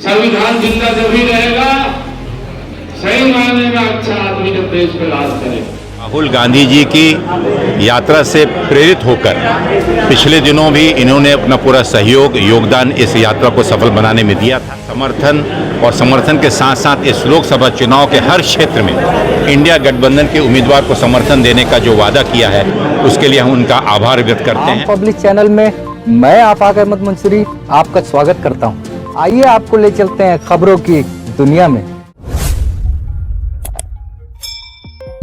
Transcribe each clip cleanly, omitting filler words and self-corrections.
संविधान जिंदा तभी रहेगा सही मायने में अच्छा आदमी जब देश पे राज करेगा। राहुल गांधी जी की यात्रा से प्रेरित होकर पिछले दिनों भी इन्होंने अपना पूरा सहयोग योगदान इस यात्रा को सफल बनाने में दिया था। समर्थन के साथ साथ इस लोकसभा चुनाव के हर क्षेत्र में इंडिया गठबंधन के उम्मीदवार को समर्थन देने का जो वादा किया है उसके लिए हम उनका आभार व्यक्त करते हैं। पब्लिक चैनल में मैं आफाक अहमद मंसूरी आपका स्वागत करता हूं। आइए आपको ले चलते हैं खबरों की दुनिया में।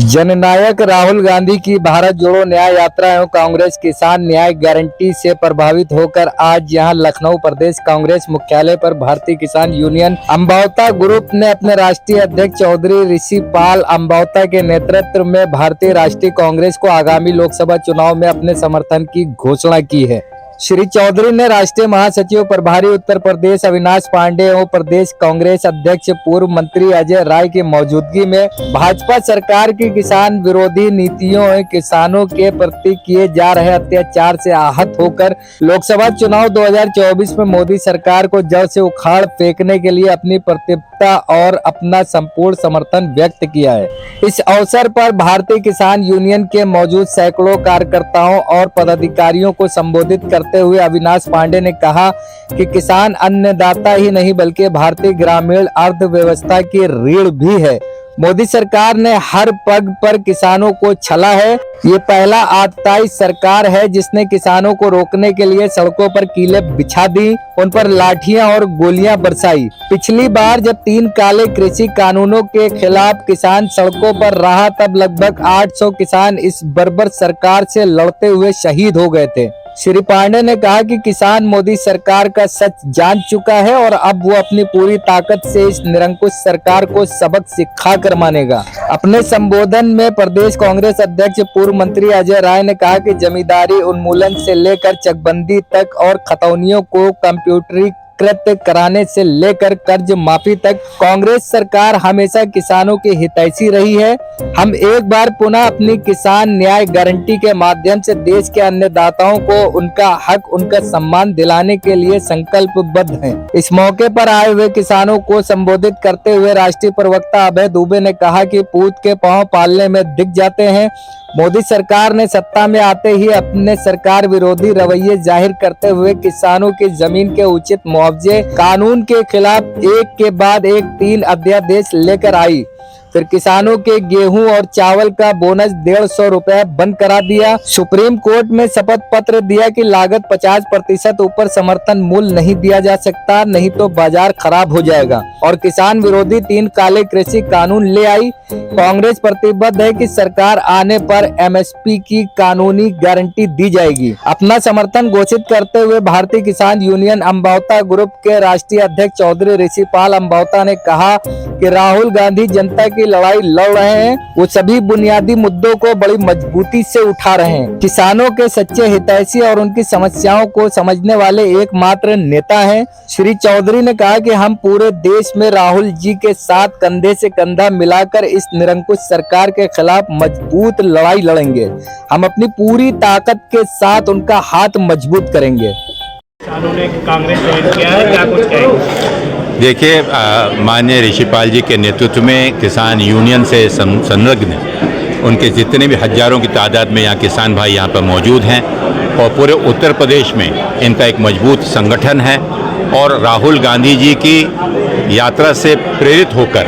जननायक राहुल गांधी की भारत जोड़ो न्याय यात्रा एवं कांग्रेस किसान न्याय गारंटी से प्रभावित होकर आज यहां लखनऊ प्रदेश कांग्रेस मुख्यालय पर भारतीय किसान यूनियन अम्बावता ग्रुप ने अपने राष्ट्रीय अध्यक्ष चौधरी ऋषि पाल अम्बावता के नेतृत्व में भारतीय राष्ट्रीय कांग्रेस को आगामी लोकसभा चुनाव में अपने समर्थन की घोषणा की है। श्री चौधरी ने राष्ट्रीय महासचिव प्रभारी उत्तर प्रदेश अविनाश पांडे एवं प्रदेश कांग्रेस अध्यक्ष पूर्व मंत्री अजय राय की मौजूदगी में भाजपा सरकार की किसान विरोधी नीतियों एवं किसानों के प्रति किए जा रहे अत्याचार से आहत होकर लोकसभा चुनाव 2024 में मोदी सरकार को जड़ से उखाड़ फेंकने के लिए अपनी प्रतिबद्धता और अपना संपूर्ण समर्थन व्यक्त किया है। इस अवसर पर भारतीय किसान यूनियन के मौजूद सैकड़ों कार्यकर्ताओं और पदाधिकारियों को संबोधित करते हुए अविनाश पांडे ने कहा कि किसान अन्नदाता ही नहीं बल्कि भारतीय ग्रामीण अर्थव्यवस्था की रीढ़ भी है। मोदी सरकार ने हर पग पर किसानों को छला है। ये पहला आतताई सरकार है जिसने किसानों को रोकने के लिए सड़कों पर कीले बिछा दी, उन पर लाठियां और गोलियां बरसाई। पिछली बार जब 3 काले कृषि कानूनों के खिलाफ किसान सड़कों पर रहा तब लगभग 800 किसान इस बर्बर सरकार से लड़ते हुए शहीद हो गए थे। श्री पांडे ने कहा कि किसान मोदी सरकार का सच जान चुका है और अब वो अपनी पूरी ताकत से इस निरंकुश सरकार को सबक सिखा कर मानेगा। अपने संबोधन में प्रदेश कांग्रेस अध्यक्ष पूर्व मंत्री अजय राय ने कहा कि जमींदारी उन्मूलन से लेकर चकबंदी तक और खतौनियों को कंप्यूटरीकृत कराने से लेकर कर्ज माफी तक कांग्रेस सरकार हमेशा किसानों की हितैषी रही है। हम एक बार पुनः अपनी किसान न्याय गारंटी के माध्यम से देश के अन्नदाताओं को उनका हक, उनका सम्मान दिलाने के लिए संकल्पबद्ध हैं। इस मौके पर आए हुए किसानों को संबोधित करते हुए राष्ट्रीय प्रवक्ता अभय दुबे ने कहा कि पूत के पांव पालने में दिख जाते हैं। मोदी सरकार ने सत्ता में आते ही अपने सरकार विरोधी रवैये जाहिर करते हुए किसानों की जमीन के उचित मुआवजे कानून के खिलाफ एक के बाद एक 3 अध्यादेश लेकर आई। फिर किसानों के गेहूं और चावल का बोनस 150 रुपए बंद करा दिया। सुप्रीम कोर्ट में शपथ पत्र दिया कि लागत 50% ऊपर समर्थन मूल्य नहीं दिया जा सकता, नहीं तो बाजार खराब हो जाएगा। और किसान विरोधी 3 काले कृषि कानून ले आई। कांग्रेस प्रतिबद्ध है कि सरकार आने पर MSP की कानूनी गारंटी दी जाएगी। अपना समर्थन घोषित करते हुए भारतीय किसान यूनियन अम्बावता ग्रुप के राष्ट्रीय अध्यक्ष चौधरी ऋषि पाल अम्बावता ने कहा कि राहुल गांधी जनता की लड़ाई लड़ रहे हैं। वो सभी बुनियादी मुद्दों को बड़ी मजबूती से उठा रहे हैं। किसानों के सच्चे हितैषी और उनकी समस्याओं को समझने वाले एकमात्र नेता हैं। श्री चौधरी ने कहा कि हम पूरे देश में राहुल जी के साथ कंधे से कंधा मिलाकर इस निरंकुश सरकार के खिलाफ मजबूत लड़ाई लड़ेंगे। हम अपनी पूरी ताकत के साथ उनका हाथ मजबूत करेंगे। किसानों ने कांग्रेस ज्वाइन किया है, क्या कुछ कहेंगे? देखिए, माननीय ऋषिपाल जी के नेतृत्व में किसान यूनियन से संलग्न उनके जितने भी हजारों की तादाद में यहाँ किसान भाई यहाँ पर मौजूद हैं और पूरे उत्तर प्रदेश में इनका एक मजबूत संगठन है। और राहुल गांधी जी की यात्रा से प्रेरित होकर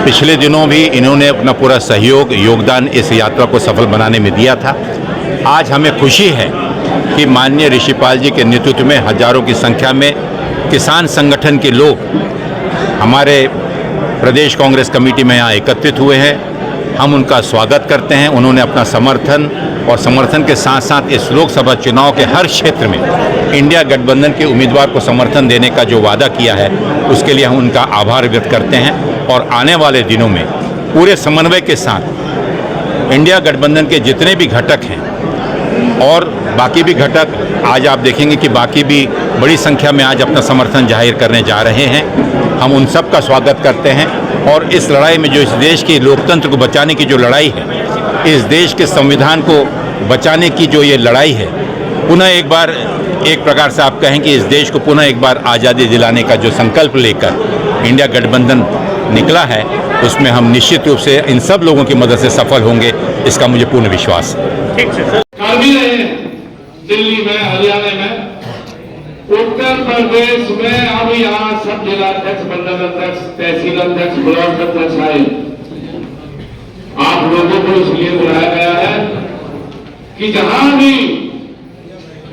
पिछले दिनों भी इन्होंने अपना पूरा सहयोग योगदान इस यात्रा को सफल बनाने में दिया था। आज हमें खुशी है कि माननीय ऋषिपाल जी के नेतृत्व में हजारों की संख्या में किसान संगठन के लोग हमारे प्रदेश कांग्रेस कमेटी में यहाँ एकत्रित हुए हैं। हम उनका स्वागत करते हैं। उन्होंने अपना समर्थन और समर्थन के साथ साथ इस लोकसभा चुनाव के हर क्षेत्र में इंडिया गठबंधन के उम्मीदवार को समर्थन देने का जो वादा किया है उसके लिए हम उनका आभार व्यक्त करते हैं। और आने वाले दिनों में पूरे समन्वय के साथ इंडिया गठबंधन के जितने भी घटक हैं और बाकी भी घटक, आज आप देखेंगे कि बाकी भी बड़ी संख्या में आज अपना समर्थन जाहिर करने जा रहे हैं। हम उन सब का स्वागत करते हैं। और इस लड़ाई में जो इस देश के लोकतंत्र को बचाने की जो लड़ाई है, इस देश के संविधान को बचाने की जो ये लड़ाई है, पुनः एक बार एक प्रकार से आप कहें कि इस देश को पुनः एक बार आज़ादी दिलाने का जो संकल्प लेकर इंडिया गठबंधन निकला है, उसमें हम निश्चित रूप से इन सब लोगों की मदद से सफल होंगे, इसका मुझे पूर्ण विश्वास है। ठीक है सर। कर भी रहे हैं दिल्ली में, हरियाणा में, उत्तर प्रदेश में। अब यहाँ सब जिलाध्यक्ष, मंडल अध्यक्ष, तहसील अध्यक्ष, ब्लॉक अध्यक्ष आए। आप लोगों को इसलिए बुलाया गया है कि जहां भी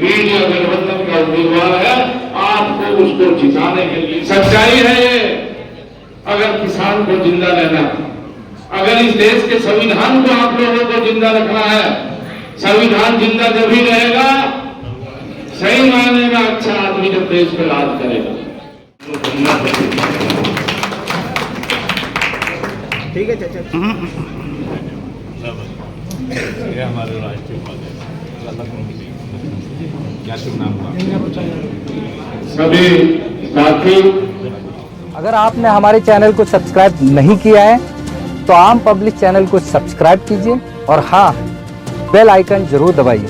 इंडिया गठबंधन का उम्मीदवार है, आपको उसको जिताने के लिए। सच्चाई है ये। अगर किसान को जिंदा रहना, अगर इस देश के संविधान को आप लोगों को जिंदा रखना है, संविधान जिंदा जब ही रहेगा, सही मायने में अच्छा आदमी जब देश पे राज करेगा। ठीक है चाचा। हमारे राष्ट्रीय क्या शुभ नाम हुआ? सभी साथी, अगर आपने हमारे चैनल को सब्सक्राइब नहीं किया है तो आम पब्लिक चैनल को सब्सक्राइब कीजिए और हाँ, बेल आइकन जरूर दबाइए।